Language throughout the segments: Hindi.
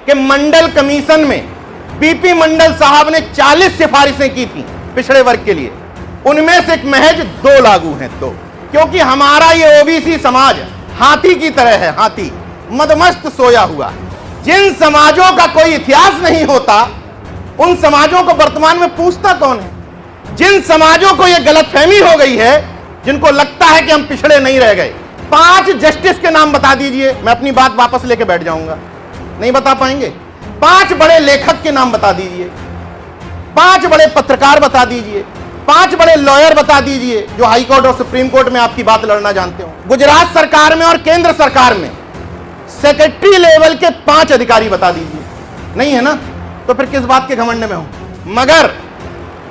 कि मंडल कमीशन में बीपी मंडल साहब ने 40 सिफारिशें की थी पिछड़े वर्ग के लिए, उनमें से महज 2 लागू हैं, 2। क्योंकि हमारा ये ओबीसी समाज हाथी की तरह है, हाथी मदमस्त सोया हुआ। जिन समाजों का कोई इतिहास नहीं होता उन समाजों को वर्तमान में पूछता कौन है? जिन समाजों को यह गलतफहमी हो गई है, जिनको लगता है कि हम पिछड़े नहीं रह गए, 5 जस्टिस के नाम बता दीजिए, मैं अपनी बात वापस लेके बैठ जाऊंगा। नहीं बता पाएंगे? 5 बड़े लेखक के नाम बता दीजिए, 5 बड़े पत्रकार बता दीजिए, 5 बड़े लॉयर बता दीजिए जो हाई कोर्ट और सुप्रीम कोर्ट में आपकी बात लड़ना जानते हो। गुजरात सरकार में और केंद्र सरकार में सेक्रेटरी लेवल के 5 अधिकारी बता दीजिए। नहीं है ना? तो फिर किस बात के घमंड में हो? मगर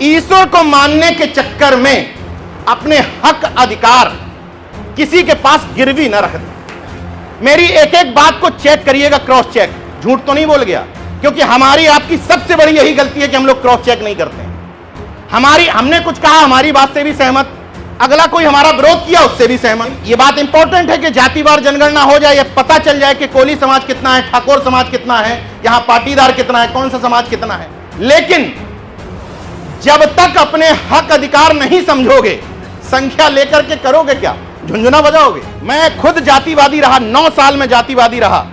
ईश्वर को मानने के चक्कर में अपने हक अधिकार किसी के पास गिरवी न रख दे। मेरी एक एक बात को चेक करिएगा, क्रॉस चेक। झूठ तो नहीं बोल गया, क्योंकि हमारी आपकी सबसे बड़ी यही गलती है कि हम लोग क्रॉस चेक नहीं करते हैं। हमने कुछ कहा, हमारी बात से भी सहमत, अगला कोई हमारा विरोध किया उससे भी सहमत। यह बात इंपॉर्टेंट है कि जातिवार जनगणना हो जाए, यह पता चल जाए कि कोली समाज कितना है, ठाकुर समाज कितना है, यहां पाटीदार कितना है, कौन सा समाज कितना है। लेकिन जब तक अपने हक अधिकार नहीं समझोगे, संख्या लेकर के करोगे क्या? झुंझुना बजाओगे? मैं खुद जातिवादी रहा, 9 साल में जातिवादी रहा।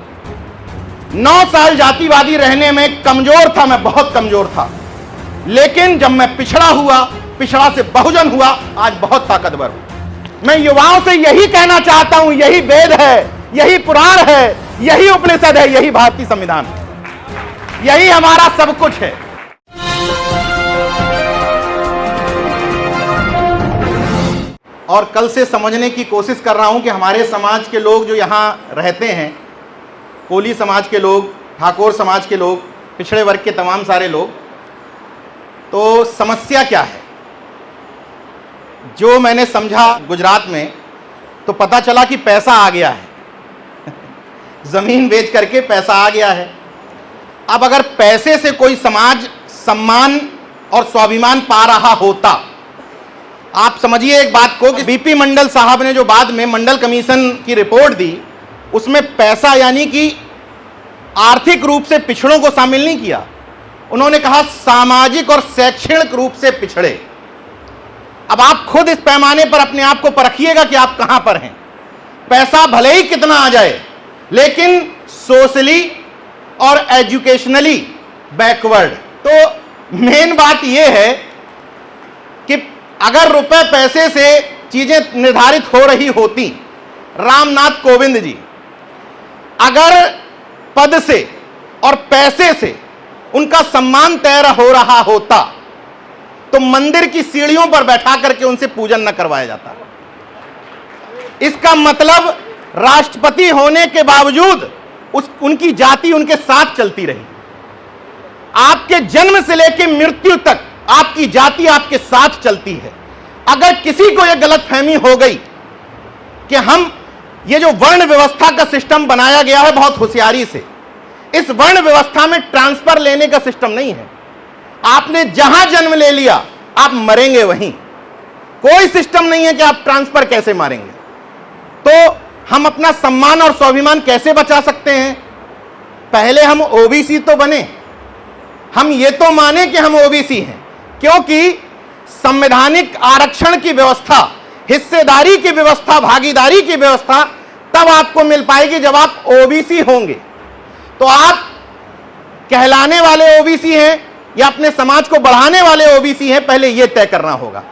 9 साल जातिवादी रहने में कमजोर था, मैं बहुत कमजोर था। लेकिन जब मैं पिछड़ा हुआ, पिछड़ा से बहुजन हुआ, आज बहुत ताकतवर हूं। मैं युवाओं से यही कहना चाहता हूं, यही वेद है, यही पुराण है, यही उपनिषद है, यही भारतीय संविधान है, यही हमारा सब कुछ है। और कल से समझने की कोशिश कर रहा हूं कि हमारे समाज के लोग जो यहां रहते हैं, कोली समाज के लोग, ठाकुर समाज के लोग, पिछड़े वर्ग के तमाम सारे लोग, तो समस्या क्या है? जो मैंने समझा गुजरात में, तो पता चला कि पैसा आ गया है जमीन बेच करके पैसा आ गया है। अब अगर पैसे से कोई समाज सम्मान और स्वाभिमान पा रहा होता, आप समझिए एक बात को कि बीपी मंडल साहब ने जो बाद में मंडल कमीशन की रिपोर्ट दी, उसमें पैसा यानी कि आर्थिक रूप से पिछड़ों को शामिल नहीं किया। उन्होंने कहा सामाजिक और शैक्षणिक रूप से पिछड़े। अब आप खुद इस पैमाने पर अपने आप को परखिएगा कि आप कहां पर हैं। पैसा भले ही कितना आ जाए, लेकिन सोशली और एजुकेशनली बैकवर्ड। तो मेन बात यह है कि अगर रुपए पैसे से चीजें निर्धारित हो रही होती, रामनाथ कोविंद जी अगर पद से और पैसे से उनका सम्मान तय हो रहा होता, तो मंदिर की सीढ़ियों पर बैठा करके उनसे पूजन न करवाया जाता। इसका मतलब राष्ट्रपति होने के बावजूद उनकी जाति उनके साथ चलती रही। आपके जन्म से लेकर मृत्यु तक आपकी जाति आपके साथ चलती है। अगर किसी को यह गलतफहमी हो गई कि ये जो वर्ण व्यवस्था का सिस्टम बनाया गया है बहुत होशियारी से, इस वर्ण व्यवस्था में ट्रांसफर लेने का सिस्टम नहीं है। आपने जहां जन्म ले लिया आप मरेंगे वहीं। कोई सिस्टम नहीं है कि आप ट्रांसफर कैसे मारेंगे। तो हम अपना सम्मान और स्वाभिमान कैसे बचा सकते हैं? पहले हम ओबीसी तो बने, हम ये तो माने कि हम ओबीसी हैं, क्योंकि संवैधानिक आरक्षण की व्यवस्था, हिस्सेदारी की व्यवस्था, भागीदारी की व्यवस्था तब आपको मिल पाएगी जब आप ओबीसी होंगे। तो आप कहलाने वाले ओबीसी हैं या अपने समाज को बढ़ाने वाले ओबीसी हैं, पहले यह तय करना होगा।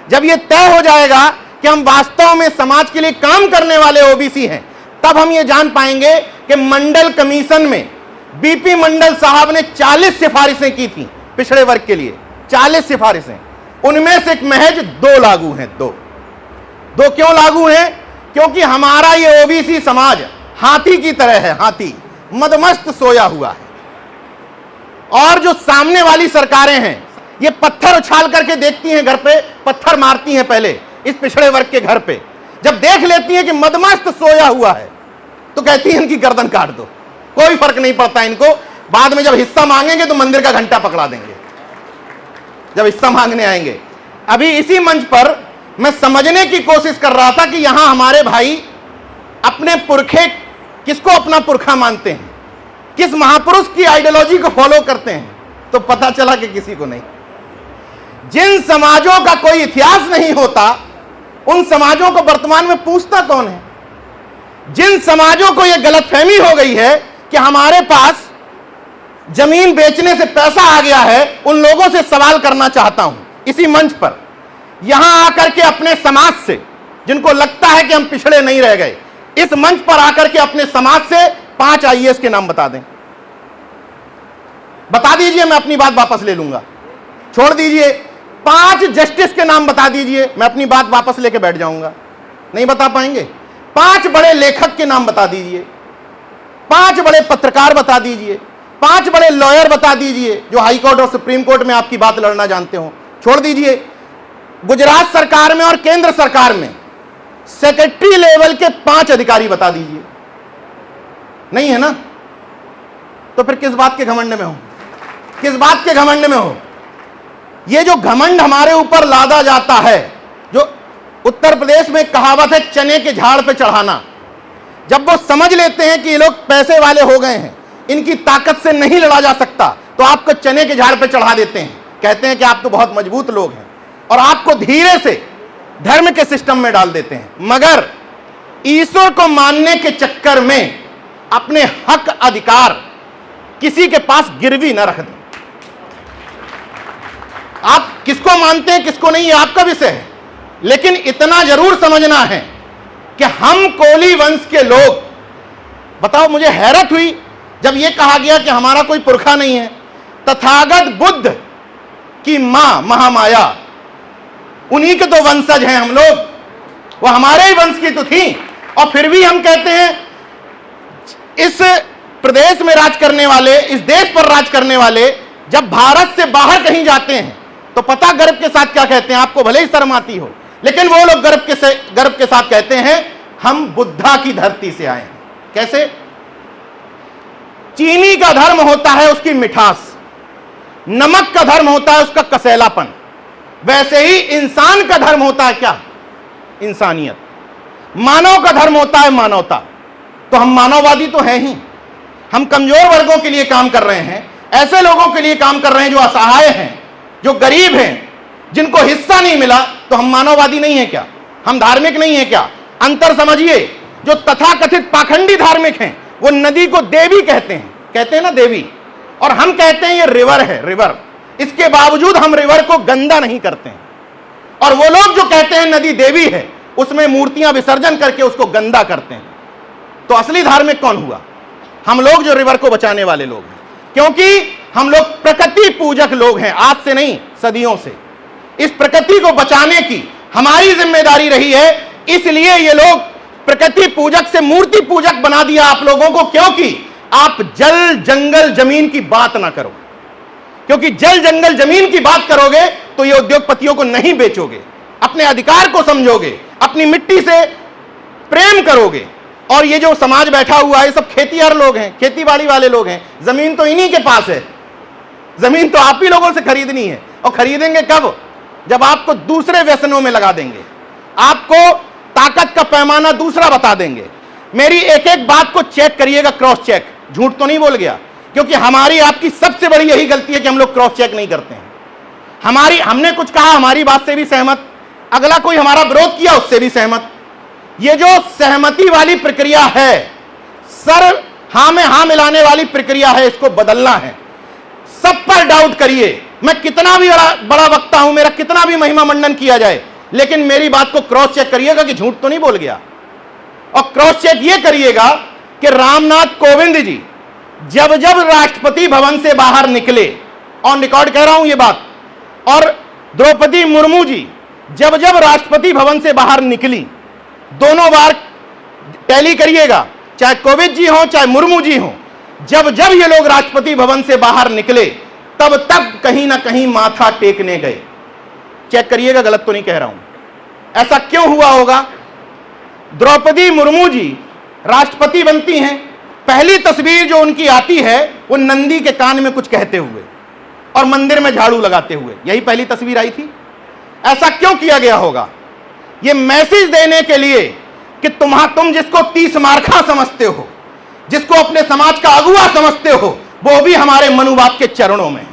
जब यह तय हो जाएगा कि हम वास्तव में समाज के लिए काम करने वाले ओबीसी हैं, तब हम यह जान पाएंगे कि मंडल कमीशन में बीपी मंडल साहब ने 40 सिफारिशें की थी पिछड़े वर्ग के लिए, 40 सिफारिशें, उनमें से महज 2 लागू हैं। 2 क्यों लागू हैं? क्योंकि हमारा ये ओबीसी समाज हाथी की तरह है, हाथी मदमस्त सोया हुआ है। और जो सामने वाली सरकारें हैं, ये पत्थर उछाल करके देखती हैं, घर पे पत्थर मारती हैं पहले इस पिछड़े वर्ग के घर पे। जब देख लेती हैं कि मदमस्त सोया हुआ है, तो कहती हैं इनकी गर्दन काट दो, कोई फर्क नहीं पड़ता इनको। बाद में जब हिस्सा मांगेंगे तो मंदिर का घंटा पकड़ा देंगे, जब हिस्सा मांगने आएंगे। अभी इसी मंच पर मैं समझने की कोशिश कर रहा था कि यहां हमारे भाई अपने पुरखे किसको अपना पुरखा मानते हैं, किस महापुरुष की आइडियोलॉजी को फॉलो करते हैं, तो पता चला कि किसी को नहीं। जिन समाजों का कोई इतिहास नहीं होता, उन समाजों को वर्तमान में पूछता कौन है? जिन समाजों को यह गलतफहमी हो गई है कि हमारे पास जमीन बेचने से पैसा आ गया है, उन लोगों से सवाल करना चाहता हूं इसी मंच पर, यहां आकर के अपने समाज से, जिनको लगता है कि हम पिछड़े नहीं रह गए, इस मंच पर आकर के अपने समाज से 5 आईएएस के नाम बता दें। बता दीजिए, मैं अपनी बात वापस ले लूंगा। छोड़ दीजिए, 5 जस्टिस के नाम बता दीजिए, मैं अपनी बात वापस लेके बैठ जाऊंगा। नहीं बता पाएंगे? 5 बड़े लेखक के नाम बता दीजिए, 5 बड़े पत्रकार बता दीजिए, 5 बड़े लॉयर बता दीजिए जो हाई कोर्ट और सुप्रीम कोर्ट में आपकी बात लड़ना जानते हो। छोड़ दीजिए, गुजरात सरकार में और केंद्र सरकार में सेक्रेटरी लेवल के 5 अधिकारी बता दीजिए। नहीं है ना? तो फिर किस बात के घमंड में हो? किस बात के घमंड में हो? ये जो घमंड हमारे ऊपर लादा जाता है, जो उत्तर प्रदेश में कहावत है चने के झाड़ पे चढ़ाना, जब वो समझ लेते हैं कि ये लोग पैसे वाले हो गए हैं, इनकी ताकत से नहीं लड़ा जा सकता, तो आपको चने के झाड़ पे चढ़ा देते हैं। कहते हैं कि आप तो बहुत मजबूत लोग हैं, और आपको धीरे से धर्म के सिस्टम में डाल देते हैं। मगर ईश्वर को मानने के चक्कर में अपने हक अधिकार किसी के पास गिरवी न रख दें। आप किसको मानते हैं किसको नहीं, ये आपका विषय है, लेकिन इतना जरूर समझना है कि हम कोली वंश के लोग, बताओ, मुझे हैरत हुई जब यह कहा गया कि हमारा कोई पुरखा नहीं है। तथागत बुद्ध की मां महामाया, उन्हीं के तो वंशज हैं हम लोग, वो हमारे ही वंश की तो थी, और फिर भी हम कहते हैं इस प्रदेश में राज करने वाले, इस देश पर राज करने वाले जब भारत से बाहर कहीं जाते हैं तो पता गर्व के साथ क्या कहते हैं? आपको भले ही शर्म आती हो, लेकिन वो लोग गर्व के साथ कहते हैं हम बुद्धा की धरती से आए हैं। कैसे? चीनी का धर्म होता है उसकी मिठास, नमक का धर्म होता है उसका कसैलापन, वैसे ही इंसान का धर्म होता है क्या? इंसानियत। मानव का धर्म होता है मानवता। तो हम मानववादी तो हैं ही, हम कमजोर वर्गों के लिए काम कर रहे हैं, ऐसे लोगों के लिए काम कर रहे हैं जो असहाय हैं, जो गरीब हैं, जिनको हिस्सा नहीं मिला। तो हम मानववादी नहीं है क्या? हम धार्मिक नहीं है क्या? अंतर समझिए। जो तथाकथित पाखंडी धार्मिक हैं वो नदी को देवी कहते हैं ना देवी, और हम कहते हैं ये रिवर है, रिवर। इसके बावजूद हम रिवर को गंदा नहीं करते हैं, और वो लोग जो कहते हैं नदी देवी है, उसमें मूर्तियां विसर्जन करके उसको गंदा करते हैं। तो असली धार्मिक कौन हुआ? हम लोग जो रिवर को बचाने वाले लोग हैं, क्योंकि हम लोग प्रकृति पूजक लोग हैं, आज से नहीं सदियों से। इस प्रकृति को बचाने की हमारी जिम्मेदारी रही है, इसलिए ये लोग प्रकृति पूजक से मूर्ति पूजक बना दिया आप लोगों को, क्योंकि आप जल जंगल जमीन की बात ना करो। क्योंकि जल जंगल जमीन की बात करोगे तो ये उद्योगपतियों को नहीं बेचोगे, अपने अधिकार को समझोगे, अपनी मिट्टी से प्रेम करोगे। और ये जो समाज बैठा हुआ है, ये सब खेतीहर लोग हैं, खेती बाड़ी वाले लोग हैं, जमीन तो इन्हीं के पास है, जमीन तो आप ही लोगों से खरीदनी है। और खरीदेंगे कब? जब आपको दूसरे व्यसनों में लगा देंगे, आपको ताकत का पैमाना दूसरा बता देंगे। मेरी एक एक बात को चेक करिएगा, क्रॉस चेक। झूठ तो नहीं बोल गया, क्योंकि हमारी आपकी सबसे बड़ी यही गलती है कि हम लोग क्रॉस चेक नहीं करते हैं। हमने कुछ कहा, हमारी बात से भी सहमत, अगला कोई हमारा विरोध किया, उससे भी सहमत। ये जो सहमति वाली प्रक्रिया है, सर हां में हां मिलाने वाली प्रक्रिया है, इसको बदलना है। सब पर डाउट करिए, मैं कितना भी बड़ा वक्ता हूं, मेरा कितना भी महिमा मंडन किया जाए, लेकिन मेरी बात को क्रॉस चेक करिएगा कि झूठ तो नहीं बोल गया। और क्रॉस चेक ये करिएगा कि रामनाथ कोविंद जी जब जब राष्ट्रपति भवन से बाहर निकले, ऑन रिकॉर्ड कह रहा हूं ये बात, और द्रौपदी मुर्मू जी जब जब राष्ट्रपति भवन से बाहर निकली, दोनों बार टैली करिएगा, चाहे कोविंद जी हो चाहे मुर्मू जी हो, जब जब ये लोग राष्ट्रपति भवन से बाहर निकले तब तक कहीं ना कहीं माथा टेकने गए। चेक करिएगा, गलत तो नहीं कह रहा हूं। ऐसा क्यों हुआ होगा? द्रौपदी मुर्मू जी राष्ट्रपति बनती हैं, पहली तस्वीर जो उनकी आती है वो नंदी के कान में कुछ कहते हुए और मंदिर में झाड़ू लगाते हुए, यही पहली तस्वीर आई थी। ऐसा क्यों किया गया होगा? ये मैसेज देने के लिए कि तुम जिसको 30 मार्खा समझते हो, जिसको अपने समाज का अगुवा समझते हो, वो भी हमारे मनु बाप के चरणों में है।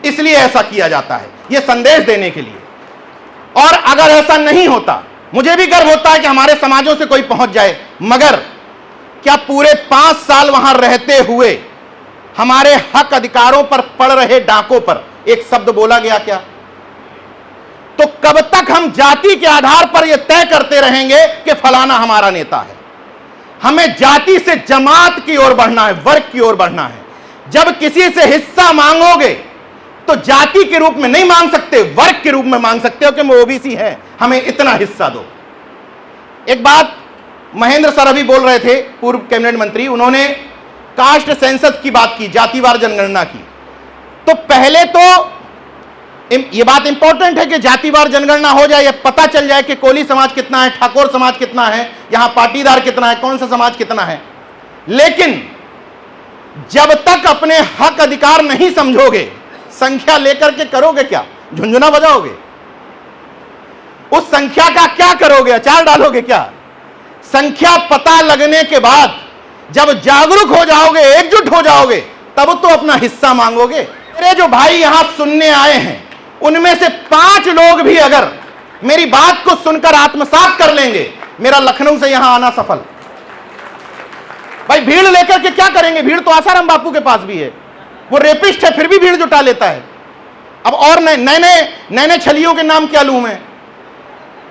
इसलिए ऐसा किया जाता है, यह संदेश देने के लिए। और अगर ऐसा नहीं होता, मुझे भी गर्व होता है कि हमारे समाजों से कोई पहुंच जाए, मगर क्या पूरे 5 साल वहां रहते हुए हमारे हक अधिकारों पर पड़ रहे डाकों पर एक शब्द बोला गया क्या? तो कब तक हम जाति के आधार पर यह तय करते रहेंगे कि फलाना हमारा नेता है? हमें जाति से जमात की ओर बढ़ना है, वर्ग की ओर बढ़ना है। जब किसी से हिस्सा मांगोगे तो जाति के रूप में नहीं मांग सकते, वर्ग के रूप में मांग सकते हो कि हम ओबीसी हैं, हमें इतना हिस्सा दो। एक बात महेंद्र सर अभी बोल रहे थे, पूर्व कैबिनेट मंत्री, उन्होंने कास्ट सेंसस की बात की, जातिवार जनगणना की। तो पहले तो यह बात इंपॉर्टेंट है कि जातिवार जनगणना हो जाए, यह पता चल जाए कि कोली समाज कितना है, ठाकुर समाज कितना है, यहां पाटीदार कितना है, कौन सा समाज कितना है। लेकिन जब तक अपने हक अधिकार नहीं समझोगे, संख्या लेकर के करोगे क्या? झुंझुना बजाओगे? उस संख्या का क्या करोगे? अचार डालोगे क्या? संख्या पता लगने के बाद जब जागरूक हो जाओगे, एकजुट हो जाओगे, तब तो अपना हिस्सा मांगोगे। मेरे जो भाई यहां सुनने आए हैं, उनमें से 5 लोग भी अगर मेरी बात को सुनकर आत्मसात कर लेंगे, मेरा लखनऊ से यहां आना सफल। भाई भीड़ लेकर के क्या करेंगे? भीड़ तो आसाराम बापू के पास भी है, वो रेपिस्ट है, फिर भी भीड़ जुटा लेता है। अब और नए छलियों के नाम क्या लूं मैं?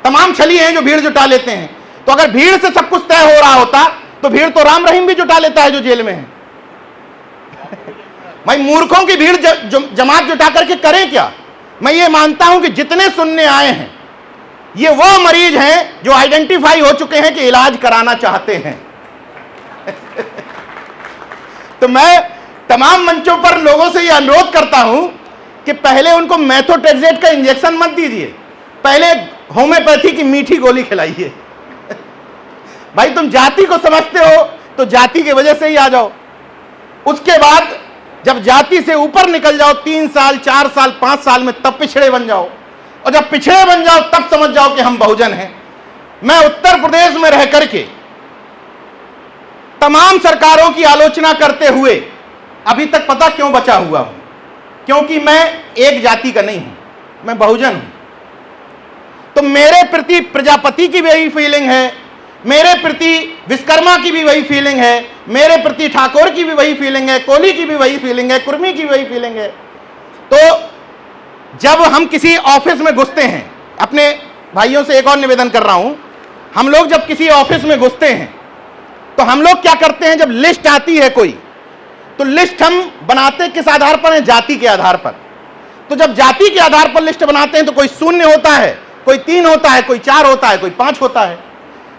तमाम छली हैं जो भीड़ जुटा लेते हैं। तो अगर भीड़ से सब कुछ तय हो रहा होता तो भीड़ तो राम रहीम भी जुटा लेता है जो जेल में है। भाई मूर्खों की भीड़ जमात जुटा करके करें क्या? मैं ये मानता हूं कि जितने सुनने आए हैं, ये वो मरीज हैं जो आइडेंटिफाई हो चुके हैं कि इलाज कराना चाहते हैं। तो मैं तमाम मंचों पर लोगों से यह अनुरोध करता हूं कि पहले उनको मेथोट्रेक्सेट का इंजेक्शन मत दीजिए, पहले होम्योपैथी की मीठी गोली खिलाइए। भाई तुम जाति को समझते हो तो जाति की वजह से ही आ जाओ। उसके बाद जब जाति से ऊपर निकल जाओ, 3 साल 4 साल 5 साल में, तब पिछड़े बन जाओ। और जब पिछड़े बन जाओ तब समझ जाओ कि हम बहुजन हैं। मैं उत्तर प्रदेश में रह करके तमाम सरकारों की आलोचना करते हुए अभी तक पता क्यों बचा हुआ हूं? क्योंकि मैं एक जाति का नहीं हूं, मैं बहुजन हूं। तो मेरे प्रति प्रजापति की भी वही फीलिंग है, मेरे प्रति विश्वकर्मा की भी वही फीलिंग है, मेरे प्रति ठाकुर की भी वही फीलिंग है, कोली की भी वही फीलिंग है, कुर्मी की भी वही फीलिंग है। तो जब हम किसी ऑफिस में घुसते हैं, अपने भाइयों से एक और निवेदन कर रहा हूं, हम लोग जब किसी ऑफिस में घुसते हैं तो हम लोग क्या करते हैं? जब लिस्ट आती है कोई, तो लिस्ट हम बनाते किस आधार पर है? जाति के आधार पर। तो जब जाति के आधार पर लिस्ट बनाते हैं तो कोई 0 होता है, कोई 3 होता है, कोई 4 होता है, कोई 5 होता है।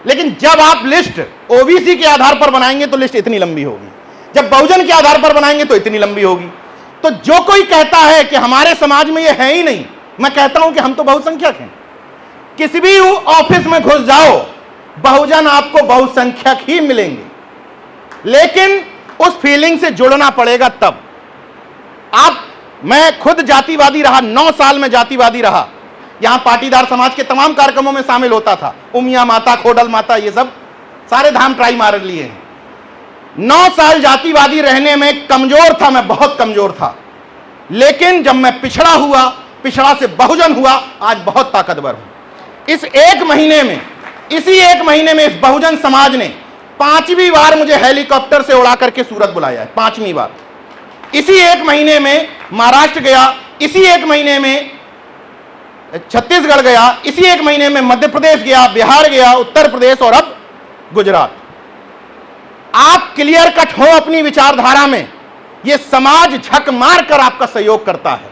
लेकिन जब आप लिस्ट ओबीसी के आधार पर बनाएंगे तो लिस्ट इतनी लंबी होगी, जब बहुजन के आधार पर बनाएंगे तो इतनी लंबी होगी। तो जो कोई कहता है कि हमारे समाज में ये है ही नहीं, मैं कहता हूं कि हम तो बहुसंख्यक हैं। किसी भी ऑफिस में घुस जाओ, बहुजन आपको बहुसंख्यक ही मिलेंगे। लेकिन उस फीलिंग से जुड़ना पड़ेगा तब। मैं खुद जातिवादी रहा, 9 साल में जातिवादी रहा। यहां पाटीदार समाज के तमाम कार्यक्रमों में शामिल होता था, उमिया माता, खोडल माता, ये सब सारे धाम ट्राई मार लिए हैं। 9 साल जातिवादी रहने में कमजोर था, मैं बहुत कमजोर था। लेकिन जब मैं पिछड़ा हुआ, पिछड़ा से बहुजन हुआ, आज बहुत ताकतवर हूं। इसी एक महीने में इस बहुजन समाज ने 5वीं बार मुझे हेलीकॉप्टर से उड़ा करके सूरत बुलाया है, 5वीं बार। इसी एक महीने में महाराष्ट्र गया, इसी एक महीने में छत्तीसगढ़ गया, इसी एक महीने में मध्य प्रदेश गया, बिहार गया, उत्तर प्रदेश और अब गुजरात। आप क्लियर कट हो अपनी विचारधारा में, यह समाज झक मार कर आपका सहयोग करता है।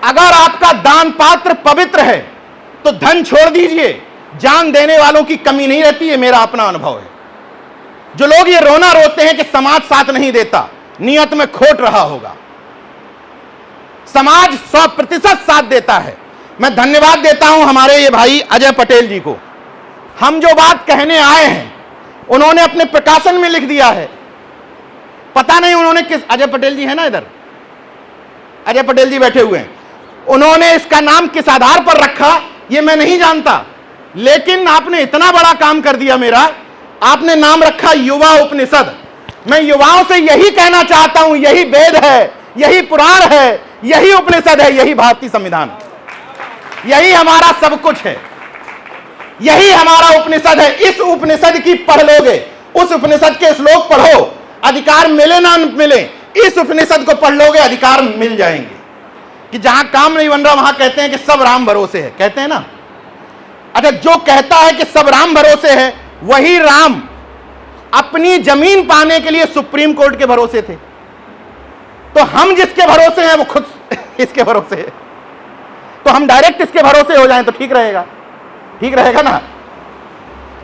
अगर आपका दान पात्र पवित्र है तो धन छोड़ दीजिए, जान देने वालों की कमी नहीं रहती है, मेरा अपना अनुभव है। जो लोग ये रोना रोते हैं कि समाज साथ नहीं देता, नियत में खोट रहा होगा। समाज 100% साथ देता है। मैं धन्यवाद देता हूं हमारे ये भाई अजय पटेल जी को। हम जो बात कहने आए हैं उन्होंने अपने प्रकाशन में लिख दिया है। पता नहीं उन्होंने किस, अजय पटेल जी है ना इधर, अजय पटेल जी बैठे हुए हैं, उन्होंने इसका नाम किस आधार पर रखा ये मैं नहीं जानता, लेकिन आपने इतना बड़ा काम कर दिया मेरा। आपने नाम रखा युवा उपनिषद। मैं युवाओं से यही कहना चाहता हूं, यही वेद है, यही पुराण है, यही उपनिषद है, यही भारतीय संविधान, यही हमारा सब कुछ है, यही हमारा उपनिषद है। इस उपनिषद की पढ़ लोगे, उस उपनिषद के श्लोक पढ़ो, अधिकार मिले ना मिले, इस उपनिषद को पढ़ लोगे, अधिकार मिल जाएंगे। कि जहां काम नहीं बन रहा वहां कहते हैं कि सब राम भरोसे है, कहते हैं ना। अच्छा, जो कहता है कि सब राम भरोसे है, वही राम अपनी जमीन पाने के लिए सुप्रीम कोर्ट के भरोसे थे। तो हम जिसके भरोसे हैं वो खुद इसके भरोसे है, तो हम डायरेक्ट इसके भरोसे हो जाएं तो ठीक रहेगा, ठीक रहेगा ना।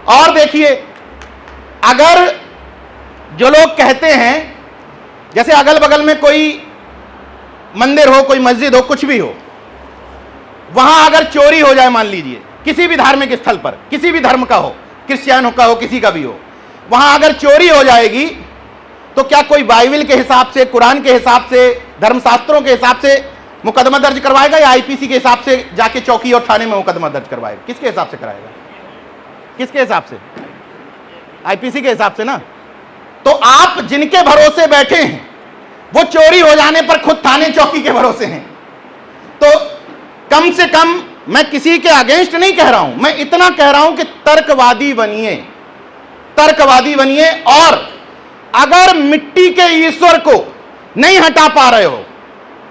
और देखिए, अगर जो लोग कहते हैं, जैसे अगल बगल में कोई मंदिर हो, कोई मस्जिद हो, कुछ भी हो, वहां अगर चोरी हो जाए, मान लीजिए किसी भी धार्मिक स्थल पर, किसी भी धर्म का हो, क्रिश्चियन का हो, किसी का भी हो, वहां अगर चोरी हो जाएगी तो क्या कोई बाइबल के हिसाब से, कुरान के हिसाब से, धर्मशास्त्रों के हिसाब से मुकदमा दर्ज करवाएगा या आईपीसी के हिसाब से जाके चौकी और थाने में मुकदमा दर्ज करवाएगा? किसके हिसाब से कराएगा? किसके हिसाब से? आईपीसी के हिसाब से ना। तो आप जिनके भरोसे बैठे हैं वो चोरी हो जाने पर खुद थाने चौकी के भरोसे हैं। तो कम से कम मैं किसी के अगेंस्ट नहीं कह रहा हूं, मैं इतना कह रहा हूं कि तर्कवादी बनिए, तर्कवादी बनिए। और अगर मिट्टी के ईश्वर को नहीं हटा पा रहे हो,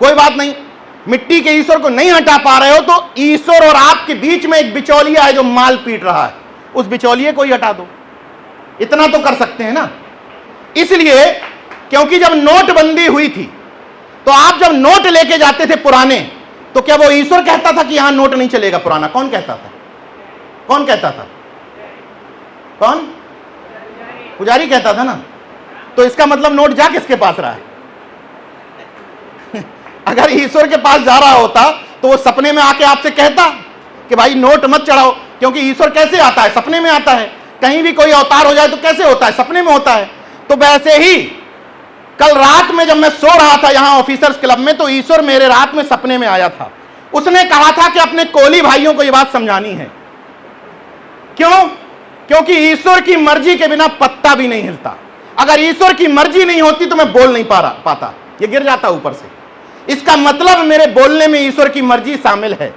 कोई बात नहीं, मिट्टी के ईश्वर को नहीं हटा पा रहे हो तो ईश्वर और आपके बीच में एक बिचौलिया है जो माल पीट रहा है, उस बिचौलिए को ही हटा दो। इतना तो कर सकते हैं ना। इसलिए क्योंकि जब नोटबंदी हुई थी तो आप जब नोट लेके जाते थे पुराने, तो क्या वो ईश्वर कहता था कि यहां नोट नहीं चलेगा पुराना? कौन कहता था? कौन कहता था? कौन? पुजारी कहता था ना। तो इसका मतलब नोट जा किसके पास रहा है? अगर ईश्वर के पास जा रहा होता तो वो सपने में आके आपसे कहता कि भाई नोट मत चढ़ाओ, क्योंकि ईश्वर कैसे आता है? सपने में आता है। कहीं भी कोई अवतार हो जाए तो कैसे होता है? सपने में होता है। तो वैसे ही कल रात में जब मैं सो रहा था यहां ऑफिसर्स क्लब में, तो ईश्वर मेरे रात में सपने में आया था। उसने कहा था कि अपने कोली भाइयों को यह बात समझानी है। क्यों? क्योंकि ईश्वर की मर्जी के बिना पत्ता भी नहीं हिलता। अगर ईश्वर की मर्जी नहीं होती तो मैं बोल नहीं पाता, ये गिर जाता ऊपर से। इसका मतलब मेरे बोलने में ईश्वर की मर्जी शामिल है,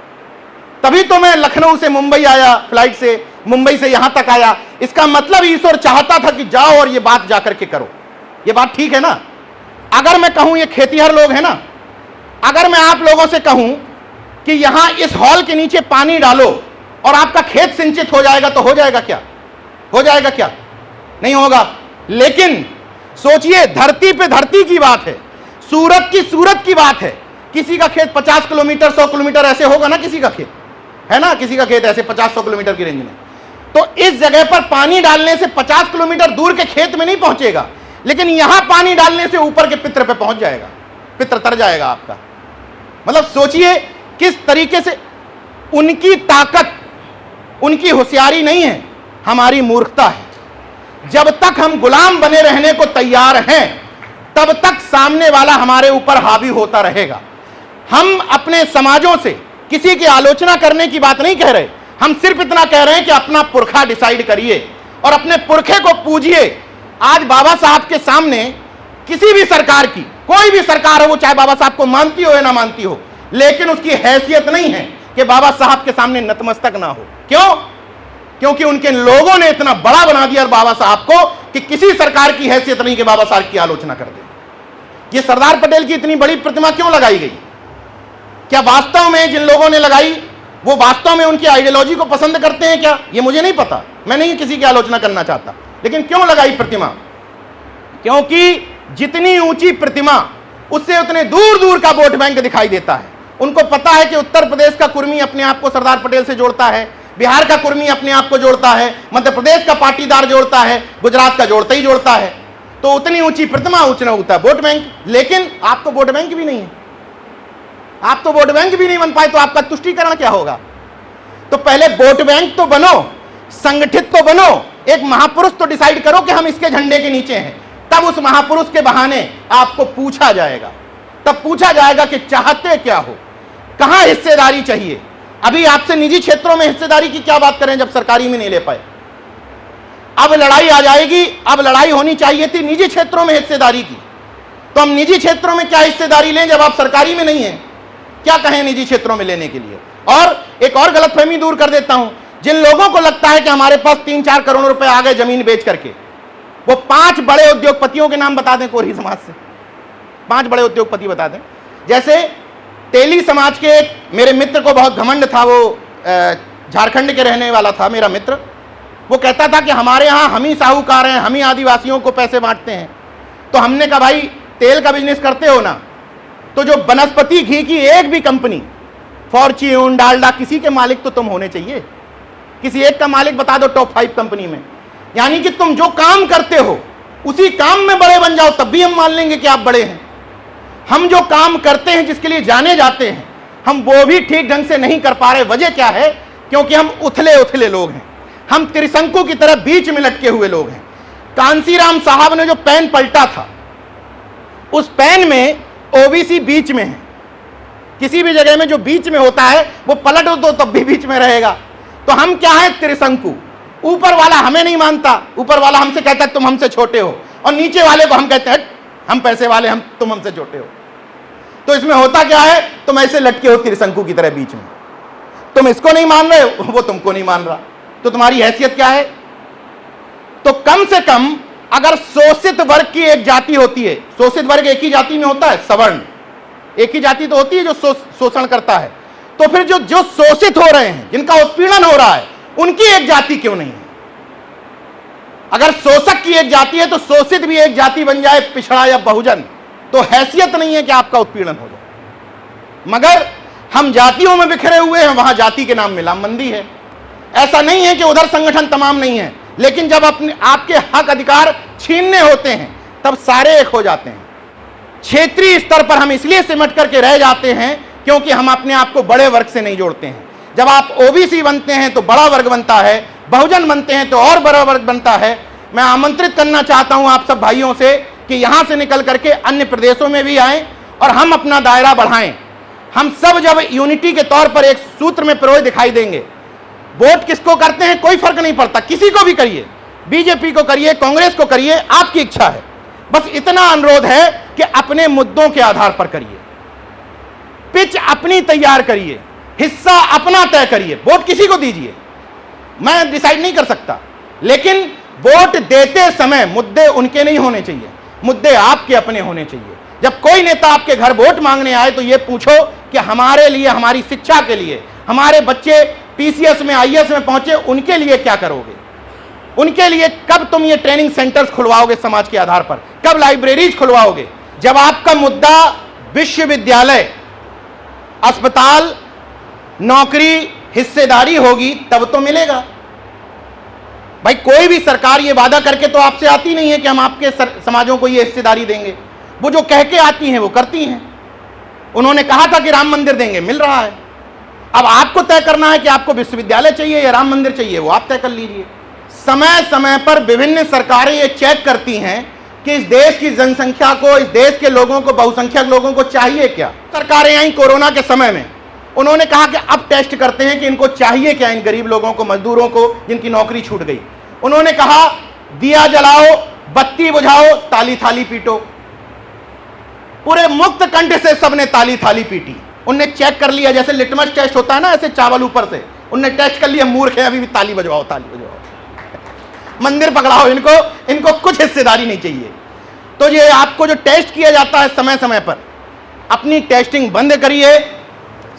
तभी तो मैं लखनऊ से मुंबई आया फ्लाइट से, मुंबई से यहां तक आया। इसका मतलब ईश्वर चाहता था कि जाओ और ये बात जाकर के करो। ये बात ठीक है ना। अगर मैं कहूं, ये खेतीहर लोग हैं ना, अगर मैं आप लोगों से कहूं कि यहां इस हॉल के नीचे पानी डालो और आपका खेत सिंचित हो जाएगा, तो हो जाएगा क्या? हो जाएगा क्या? नहीं होगा। लेकिन सोचिए, धरती पे धरती की बात है, सूरत की सूरत की बात है। किसी का खेत 50 किलोमीटर 100 किलोमीटर ऐसे होगा ना, किसी का खेत है ना, किसी का खेत ऐसे 50-100 किलोमीटर की रेंज में। तो इस जगह पर पानी डालने से 50 किलोमीटर दूर के खेत में नहीं पहुंचेगा, लेकिन यहां पानी डालने से ऊपर के पित्र पे पहुंच जाएगा, पित्र तर जाएगा आपका। मतलब सोचिए किस तरीके से उनकी ताकत, उनकी होशियारी नहीं है, हमारी मूर्खता है। जब तक हम गुलाम बने रहने को तैयार हैं, तब तक सामने वाला हमारे ऊपर हावी होता रहेगा। हम अपने समाजों से किसी की आलोचना करने की बात नहीं कह रहे, हम सिर्फ इतना कह रहे हैं कि अपना पुरखा डिसाइड करिए और अपने पुरखे को पूजिए। आज बाबा साहब के सामने किसी भी सरकार की, कोई भी सरकार हो, वो चाहे बाबा साहब को मानती हो या ना मानती हो, लेकिन उसकी हैसियत नहीं है कि बाबा साहब के सामने नतमस्तक ना हो। क्यों? क्योंकि उनके लोगों ने इतना बड़ा बना दिया बाबा साहब को कि किसी सरकार की हैसियत नहीं कि बाबा साहब की आलोचना कर दे। ये सरदार पटेल की इतनी बड़ी प्रतिमा क्यों लगाई गई? क्या वास्तव में जिन लोगों ने लगाई वो वास्तव में उनकी आइडियोलॉजी को पसंद करते हैं क्या? ये मुझे नहीं पता, मैं नहीं किसी की आलोचना करना चाहता, लेकिन क्यों लगाई प्रतिमा? क्योंकि जितनी ऊंची प्रतिमा, उससे उतने दूर दूर का वोट बैंक दिखाई देता है। उनको पता है कि उत्तर प्रदेश का कुर्मी अपने आप को सरदार पटेल से जोड़ता है, बिहार का कुर्मी अपने आप को जोड़ता है, मध्य प्रदेश का पाटीदार जोड़ता है, गुजरात का जोड़ता ही जोड़ता है। तो उतनी ऊंची प्रतिमा, उतना होता है वोट बैंक। लेकिन आप तो वोट बैंक भी नहीं है, आप तो वोट बैंक भी नहीं बन पाए, तो आपका तुष्टीकरण क्या होगा? तो पहले वोट बैंक तो बनो, संगठित तो बनो, एक महापुरुष तो डिसाइड करो कि हम इसके झंडे के नीचे हैं, तब उस महापुरुष के बहाने आपको पूछा जाएगा। तब पूछा जाएगा कि चाहते क्या हो, कहां हिस्सेदारी चाहिए। अभी आपसे निजी क्षेत्रों में हिस्सेदारी की क्या बात करें जब सरकारी में नहीं ले पाए। अब लड़ाई आ जाएगी, अब लड़ाई होनी चाहिए थी निजी क्षेत्रों में हिस्सेदारी की। तो हम निजी क्षेत्रों में क्या हिस्सेदारी लें जब आप सरकारी में नहीं हैं? क्या कहें निजी क्षेत्रों में लेने के लिए? और एक और गलतफहमी दूर कर देता हूं, जिन लोगों को लगता है कि हमारे पास 3-4 करोड़ रुपए आ गए जमीन बेच करके, वो 5 बड़े उद्योगपतियों के नाम बता दें कोरी समाज से। 5 बड़े उद्योगपति बता दें। जैसे तेली समाज के एक मेरे मित्र को बहुत घमंड था, वो झारखंड के रहने वाला था मेरा मित्र। वो कहता था कि हमारे यहाँ हम ही साहूकार हैं, हम ही आदिवासियों को पैसे बांटते हैं। तो हमने कहा भाई तेल का बिजनेस करते हो ना, तो जो वनस्पति घी की एक भी कंपनी, फॉर्च्यून, डालडा, किसी के मालिक तो तुम होने चाहिए। किसी एक का मालिक बता दो टॉप 5 कंपनी में। यानी कि तुम जो काम करते हो उसी काम में बड़े बन जाओ, तब भी हम मान लेंगे कि आप बड़े हैं। हम जो काम करते हैं, जिसके लिए जाने जाते हैं, हम वो भी ठीक ढंग से नहीं कर पा रहे। वजह क्या है? क्योंकि हम उथले उथले लोग हैं, हम त्रिशंकु की तरह बीच में लटके हुए लोग हैं। कांसीराम साहब ने जो पेन पलटा था, उस पेन में ओबीसी बीच में है। किसी भी जगह में जो बीच में होता है वो पलट दो तब भी बीच में रहेगा। तो हम क्या है? त्रिशंकु। ऊपर वाला हमें नहीं मानता, ऊपर वाला हमसे कहता है तुम हमसे छोटे हो, और नीचे वाले को हम कहते हैं हम पैसे वाले, तुम हमसे छोटे हो। तो इसमें होता क्या है? तुम ऐसे लटके हो त्रिशंकु की तरह बीच में। तुम इसको नहीं मान रहे हो, वो तुमको नहीं मान रहा, तो तुम्हारी हैसियत क्या है? तो कम से कम अगर शोषित वर्ग की एक जाति होती है, शोषित वर्ग एक ही जाति में होता है, सवर्ण एक ही जाति तो होती है जो शोषण करता है, तो फिर जो शोषित हो रहे हैं, जिनका उत्पीड़न हो रहा है, उनकी एक जाति क्यों नहीं है? अगर शोषक की एक जाति है तो शोषित भी एक जाति बन जाए, पिछड़ा या बहुजन, तो हैसियत नहीं है कि आपका उत्पीड़न हो जाए। मगर हम जातियों में बिखरे हुए हैं, वहां जाति के नाम में लामबंदी है। ऐसा नहीं है कि उधर संगठन तमाम नहीं है, लेकिन जब अपने आपके हक अधिकार छीनने होते हैं तब सारे एक हो जाते हैं। क्षेत्रीय स्तर पर हम इसलिए सिमट करके रह जाते हैं क्योंकि हम अपने आप को बड़े वर्ग से नहीं जोड़ते हैं। जब आप ओबीसी बनते हैं तो बड़ा वर्ग बनता है, बहुजन बनते हैं तो और बड़ा वर्ग बनता है। मैं आमंत्रित करना चाहता हूं आप सब भाइयों से कि यहां से निकल करके अन्य प्रदेशों में भी आएं और हम अपना दायरा बढ़ाएं। हम सब जब यूनिटी के तौर पर एक सूत्र में पिरोए दिखाई देंगे। वोट किसको करते हैं कोई फर्क नहीं पड़ता, किसी को भी करिए, बीजेपी को करिए, कांग्रेस को करिए, आपकी इच्छा है। बस इतना अनुरोध है कि अपने मुद्दों के आधार पर करिए, पिच अपनी तैयार करिए, हिस्सा अपना तय करिए। वोट किसी को दीजिए, मैं डिसाइड नहीं कर सकता, लेकिन वोट देते समय मुद्दे उनके नहीं होने चाहिए, मुद्दे आपके अपने होने चाहिए। जब कोई नेता आपके घर वोट मांगने आए तो यह पूछो कि हमारे लिए, हमारी शिक्षा के लिए, हमारे बच्चे पीसीएस में, आईएएस में पहुंचे, उनके लिए क्या करोगे? उनके लिए कब तुम ये ट्रेनिंग सेंटर्स खुलवाओगे समाज के आधार पर? कब लाइब्रेरीज खुलवाओगे? जब आपका मुद्दा विश्वविद्यालय, अस्पताल, नौकरी, हिस्सेदारी होगी तब तो मिलेगा। भाई कोई भी सरकार ये वादा करके तो आपसे आती नहीं है कि हम आपके समाजों को ये हिस्सेदारी देंगे। वो जो कह के आती हैं वो करती हैं। उन्होंने कहा था कि राम मंदिर देंगे, मिल रहा है। अब आपको तय करना है कि आपको विश्वविद्यालय चाहिए या राम मंदिर चाहिए, वो आप तय कर लीजिए। समय समय पर विभिन्न सरकारें ये चेक करती हैं कि इस देश की जनसंख्या को, इस देश के लोगों को, बहुसंख्यक लोगों को चाहिए क्या। सरकारें आई कोरोना के समय में, उन्होंने कहा कि अब टेस्ट करते हैं कि इनको चाहिए क्या, इन गरीब लोगों को, मजदूरों को जिनकी नौकरी छूट गई। उन्होंने कहा दिया जलाओ, बत्ती बुझाओ, ताली थाली पीटो। पूरे मुक्त कंठ से सबने ताली थाली पीटी। उनने चेक कर लिया, जैसे लिटमस टेस्ट होता है ना, ऐसे चावल ऊपर से उनने टेस्ट कर लिया, मूर्ख है, अभी भी ताली बजवाओ, ताली बजवाओ, मंदिर पकड़ाओ, इनको कुछ हिस्सेदारी नहीं चाहिए। तो ये आपको जो टेस्ट किया जाता है समय समय पर, अपनी टेस्टिंग बंद करिए,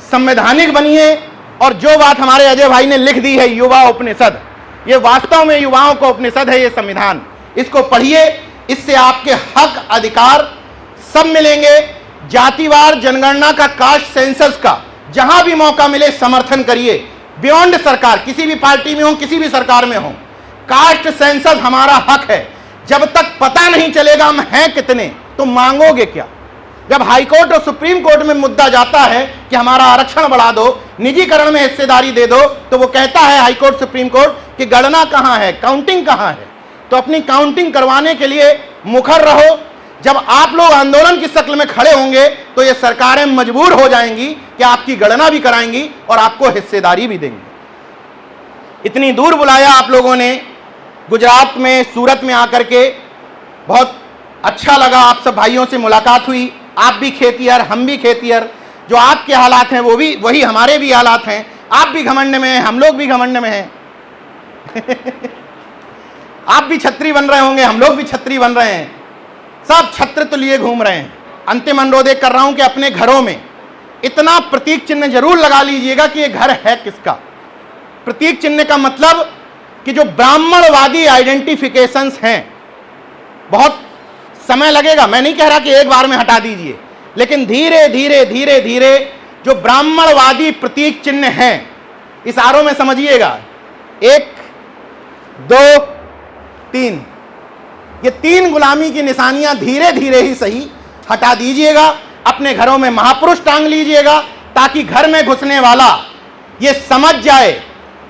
संवैधानिक बनिए। और जो बात हमारे अजय भाई ने लिख दी है, युवा उपनिषद, ये वास्तव में युवाओं को उपनिषद है, ये संविधान, इसको पढ़िए। इससे आपके हक अधिकार सब मिलेंगे। जातिवार जनगणना का, कास्ट सेंसस का जहां भी मौका मिले समर्थन करिए, बियॉन्ड सरकार, किसी भी पार्टी में हो, किसी भी सरकार में हो। कास्ट सेंसस हमारा हक है। जब तक पता नहीं चलेगा हम हैं कितने, तो मांगोगे क्या? जब हाईकोर्ट और सुप्रीम कोर्ट में मुद्दा जाता है कि हमारा आरक्षण बढ़ा दो, निजीकरण में हिस्सेदारी दे दो, तो वो कहता है हाईकोर्ट, सुप्रीम कोर्ट कि गणना कहां है, काउंटिंग कहां है। तो अपनी काउंटिंग करवाने के लिए मुखर रहो। जब आप लोग आंदोलन की शक्ल में खड़े होंगे तो ये सरकारें मजबूर हो जाएंगी कि आपकी गणना भी कराएंगी और आपको हिस्सेदारी भी देंगी। इतनी दूर बुलाया आप लोगों ने, गुजरात में, सूरत में आकर के बहुत अच्छा लगा, आप सब भाइयों से मुलाकात हुई। आप भी खेतिहर, हम भी खेतिहर, जो आपके हालात हैं वो भी वही हमारे भी हालात हैं। आप भी घमंड में हैं, हम लोग भी घमंड में हैं। आप भी छत्री बन रहे होंगे, हम लोग भी छत्री बन रहे हैं, सब छत्र तो लिए घूम रहे हैं। अंतिम अनुरोध कर रहा हूं कि अपने घरों में इतना प्रतीक चिन्ह जरूर लगा लीजिएगा कि ये घर है किसका। प्रतीक चिन्ह का मतलब कि जो ब्राह्मणवादी आइडेंटिफिकेशंस हैं, बहुत समय लगेगा, मैं नहीं कह रहा कि एक बार में हटा दीजिए, लेकिन धीरे धीरे धीरे धीरे जो ब्राह्मणवादी प्रतीक चिन्ह हैं, इस आरो में समझिएगा, 1 2 3, ये 3 गुलामी की निशानियां धीरे धीरे ही सही हटा दीजिएगा। अपने घरों में महापुरुष टांग लीजिएगा, ताकि घर में घुसने वाला ये समझ जाए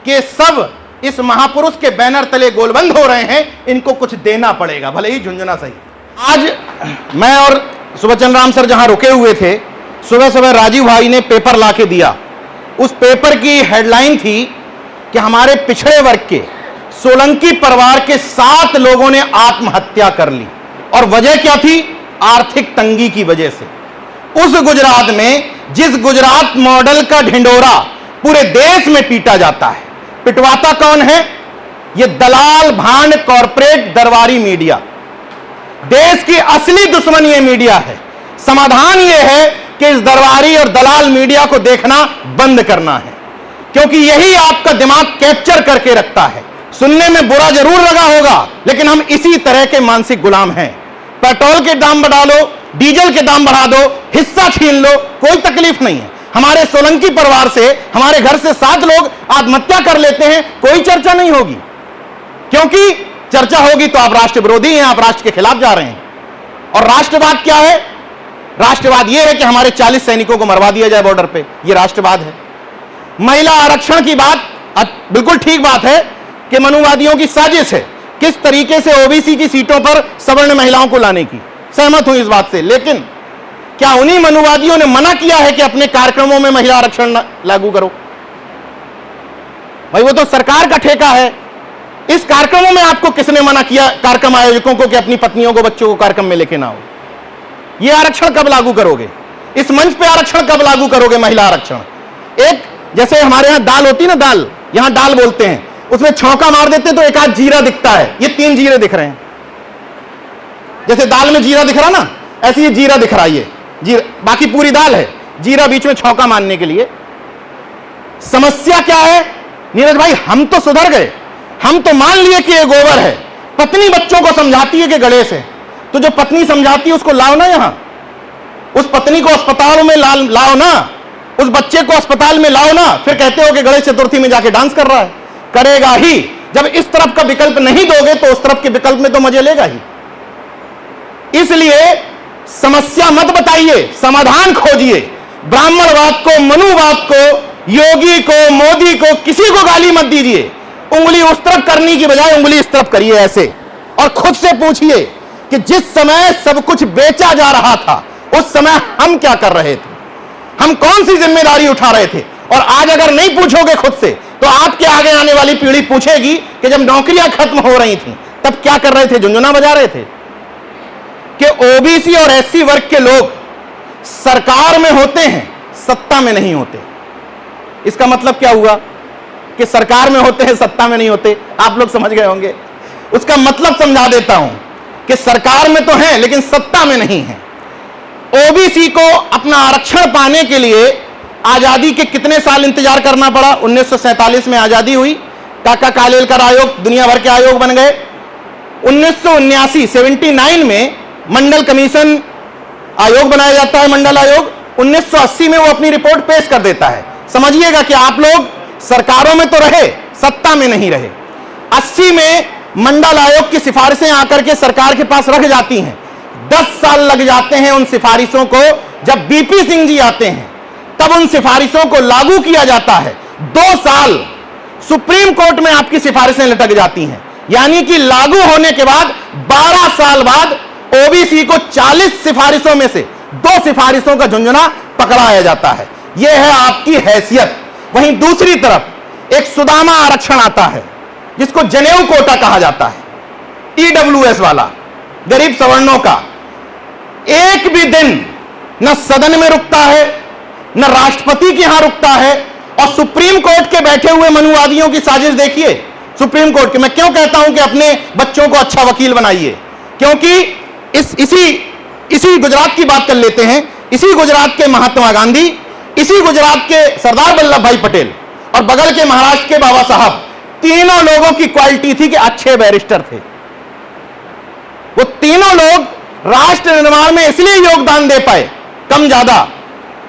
कि सब इस महापुरुष के बैनर तले गोलबंद हो रहे हैं, इनको कुछ देना पड़ेगा, भले ही झुंझुना सही। आज मैं और सुबहचंद्र राम सर जहां रुके हुए थे, सुबह सुबह राजीव भाई ने पेपर ला के दिया। उस पेपर की हेडलाइन थी कि हमारे पिछड़े वर्ग के सोलंकी परिवार के 7 लोगों ने आत्महत्या कर ली, और वजह क्या थी? आर्थिक तंगी की वजह से। उस गुजरात में, जिस गुजरात मॉडल का ढिंडोरा पूरे देश में पीटा जाता है, पिटवाता कौन है? ये दलाल, भांड, कॉरपोरेट, दरबारी मीडिया। देश की असली दुश्मन ये मीडिया है। समाधान ये है कि इस दरबारी और दलाल मीडिया को देखना बंद करना है, क्योंकि यही आपका दिमाग कैप्चर करके रखता है। सुनने में बुरा जरूर लगा होगा, लेकिन हम इसी तरह के मानसिक गुलाम हैं। पेट्रोल के दाम बढ़ा लो, डीजल के दाम बढ़ा दो, हिस्सा छीन लो, कोई तकलीफ नहीं है। हमारे सोलंकी परिवार से, हमारे घर से 7 लोग आत्महत्या कर लेते हैं, कोई चर्चा नहीं होगी, क्योंकि चर्चा होगी तो आप राष्ट्र विरोधी हैं, आप राष्ट्र के खिलाफ जा रहे हैं। और राष्ट्रवाद क्या है? राष्ट्रवाद यह है कि हमारे 40 सैनिकों को मरवा दिया जाए बॉर्डर पे, यह राष्ट्रवाद है। महिला आरक्षण की बात बिल्कुल ठीक बात है कि मनुवादियों की साजिश है किस तरीके से ओबीसी की सीटों पर सवर्ण महिलाओं को लाने की, सहमत हूं इस बात से। लेकिन क्या उन्हीं मनुवादियों ने मना किया है कि अपने कार्यक्रमों में महिला आरक्षण लागू करो? भाई वो तो सरकार का ठेका है। इस कार्यक्रमों में आपको किसने मना किया, कार्यक्रम आयोजकों को, कि अपनी पत्नियों को, बच्चों को कार्यक्रम में लेके ना हो? ये आरक्षण कब लागू करोगे? इस मंच पे आरक्षण कब लागू करोगे? महिला आरक्षण। एक जैसे हमारे यहां दाल होती ना, दाल, यहां दाल बोलते हैं, उसमें छौंका मार देते तो एक आध जीरा दिखता है, ये 3 जीरे दिख रहे हैं। जैसे दाल में जीरा दिख रहा ना, ऐसे ये जीरा दिख रहा है, ये जीरा, बाकी पूरी दाल है, जीरा बीच में छौंका मारने के लिए। समस्या क्या है नीरज भाई? हम तो सुधर गए, हम तो मान लिए कि ये गोबर है। पत्नी बच्चों को समझाती है कि गणेश है, तो जो पत्नी समझाती है उसको लाओ ना यहां, उस पत्नी को अस्पताल में लाओ ना, उस बच्चे को अस्पताल में लाओ ना। फिर कहते हो कि गणेश चतुर्थी में जाके डांस कर रहा है। करेगा ही, जब इस तरफ का विकल्प नहीं दोगे तो उस तरफ के विकल्प में तो मजे लेगा ही। इसलिए समस्या मत बताइए, समाधान खोजिए। ब्राह्मणवाद को, मनुवाद को, योगी को, मोदी को, किसी को गाली मत दीजिए। उंगली उस तरफ करने की बजाय उंगली इस तरफ करिए ऐसे, और खुद से पूछिए कि जिस समय सब कुछ बेचा जा रहा था उस समय हम क्या कर रहे थे, हम कौन सी जिम्मेदारी उठा रहे थे। और आज अगर नहीं पूछोगे खुद से, तो आपके आगे आने वाली पीढ़ी पूछेगी कि जब नौकरियां खत्म हो रही थी तब क्या कर रहे थे, झुंझुना बजा रहे थे। कि ओबीसी और एससी वर्ग के लोग सरकार में होते हैं, सत्ता में नहीं होते। इसका मतलब क्या हुआ कि सरकार में होते हैं, सत्ता में नहीं होते? आप लोग समझ गए होंगे। उसका मतलब समझा देता हूं कि सरकार में तो हैं लेकिन सत्ता में नहीं है। ओबीसी को अपना आरक्षण पाने के लिए आजादी के कितने साल इंतजार करना पड़ा? 1947 में आजादी हुई, काका कालेलकर आयोग दुनिया भर के आयोग बन गए। 1979 में मंडल कमीशन आयोग बनाया जाता है, मंडल आयोग। 1980 में वो अपनी रिपोर्ट पेश कर देता है। समझिएगा कि आप लोग सरकारों में तो रहे, सत्ता में नहीं रहे। 80 में मंडल आयोग की सिफारिशें आकर के सरकार के पास रख जाती हैं। 10 साल लग जाते हैं उन सिफारिशों को। जब बीपी सिंह जी आते हैं तब उन सिफारिशों को लागू किया जाता है। 2 साल सुप्रीम कोर्ट में आपकी सिफारिशें लटक जाती हैं, यानी कि लागू होने के बाद 12 साल बाद ओबीसी को 40 सिफारिशों में से 2 सिफारिशों का झुंझुना पकड़ाया जाता है। यह है आपकी हैसियत। वहीं दूसरी तरफ एक सुदामा आरक्षण आता है। जिसको जनेऊ कोटा कहा जाता है, ईडब्ल्यूएस वाला, गरीब सवर्णों का, एक भी दिन न सदन में रुकता है, न राष्ट्रपति के यहां रुकता है। और सुप्रीम कोर्ट के बैठे हुए मनुवादियों की साजिश देखिए, सुप्रीम कोर्ट के। मैं क्यों कहता हूं कि अपने बच्चों को अच्छा वकील बनाइए, क्योंकि इसी गुजरात की बात कर लेते हैं। इसी गुजरात के महात्मा गांधी, इसी गुजरात के सरदार वल्लभ भाई पटेल और बगल के महाराष्ट्र के बाबा साहब, तीनों लोगों की क्वालिटी थी कि अच्छे बैरिस्टर थे। वो तीनों लोग राष्ट्र निर्माण में इसलिए योगदान दे पाए, कम ज्यादा,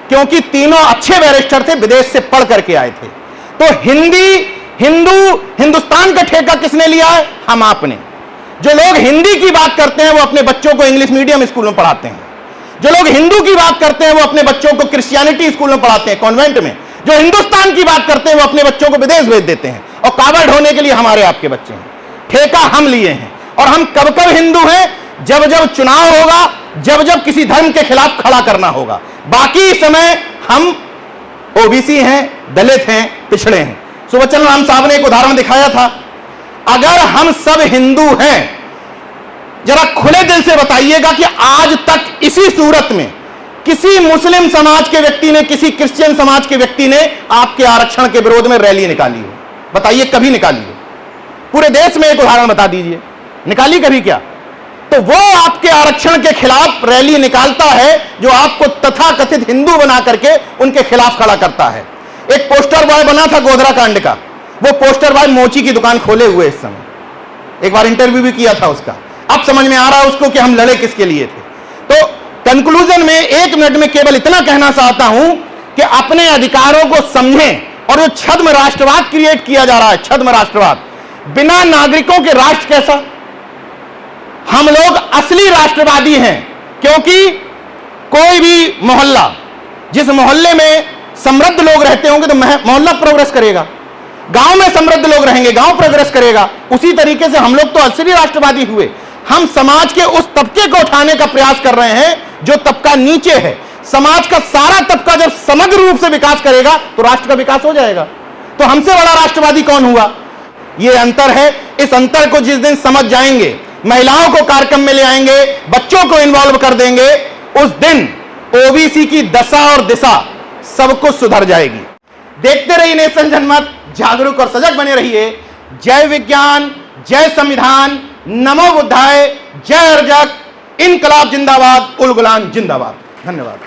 क्योंकि तीनों अच्छे बैरिस्टर थे, विदेश से पढ़ करके आए थे। तो हिंदुस्तान का ठेका किसने लिया है? हम आपने। जो लोग हिंदी की बात करते हैं वो अपने बच्चों को इंग्लिश मीडियम स्कूल में पढ़ाते हैं। जो लोग हिंदू की बात करते हैं वो अपने बच्चों को क्रिश्चियनिटी स्कूल में पढ़ाते हैं, कॉन्वेंट में। जो हिंदुस्तान की बात करते हैं वो अपने बच्चों को विदेश भेज देते हैं, और काबा ढोने के लिए हमारे आपके बच्चे हैं। ठेका हम लिए हैं। और हम कब कब हिंदू हैं? जब जब चुनाव होगा, जब जब किसी धर्म के खिलाफ खड़ा करना होगा। बाकी समय हम ओबीसी हैं, दलित हैं, पिछड़े हैं। सुबचन राम साहब ने एक उदाहरण दिखाया था। अगर हम सब हिंदू हैं, जरा खुले दिल से बताइएगा कि आज तक इसी सूरत में किसी मुस्लिम समाज के व्यक्ति ने, किसी क्रिश्चियन समाज के व्यक्ति ने आपके आरक्षण के विरोध में रैली निकाली हो? बताइए, कभी निकाली हो? पूरे देश में एक उदाहरण बता दीजिए, निकाली कभी क्या? तो वो आपके आरक्षण के खिलाफ रैली निकालता है जो आपको तथाकथित हिंदू बना करके उनके खिलाफ खड़ा करता है। एक पोस्टर बॉय बना था गोधरा कांड का, वो पोस्टर बॉय मोची की दुकान खोले हुए इस समय। एक बार इंटरव्यू भी किया था उसका। अब समझ में आ रहा है उसको कि हम लड़े किसके लिए थे। तो कंक्लूजन में 1 मिनट में केवल इतना कहना चाहता हूं कि अपने अधिकारों को समझें। और जो छद्म राष्ट्रवाद क्रिएट किया जा रहा है, छद्म राष्ट्रवाद, बिना नागरिकों के राष्ट्र कैसा? हम लोग असली राष्ट्रवादी हैं, क्योंकि कोई भी मोहल्ला, जिस मोहल्ले में समृद्ध लोग रहते होंगे तो मोहल्ला प्रोग्रेस करेगा। गांव में समृद्ध लोग रहेंगे, गांव प्रोग्रेस करेगा। उसी तरीके से हम लोग तो असली राष्ट्रवादी हुए। हम समाज के उस तबके को उठाने का प्रयास कर रहे हैं जो तबका नीचे है। समाज का सारा तबका जब समग्र रूप से विकास करेगा तो राष्ट्र का विकास हो जाएगा। तो हमसे बड़ा राष्ट्रवादी कौन हुआ? यह अंतर है। इस अंतर को जिस दिन समझ जाएंगे, महिलाओं को कार्यक्रम में ले आएंगे, बच्चों को इन्वॉल्व कर देंगे, उस दिन ओबीसी की दशा और दिशा सब कुछ सुधर जाएगी। देखते रहिए नेशन जनमत, जागरूक और सजग बने रहिए। जय विज्ञान, जय संविधान, नमो बुद्धाय, जय अर्जक, इनकलाब जिंदाबाद, उल गुलाम जिंदाबाद। धन्यवाद।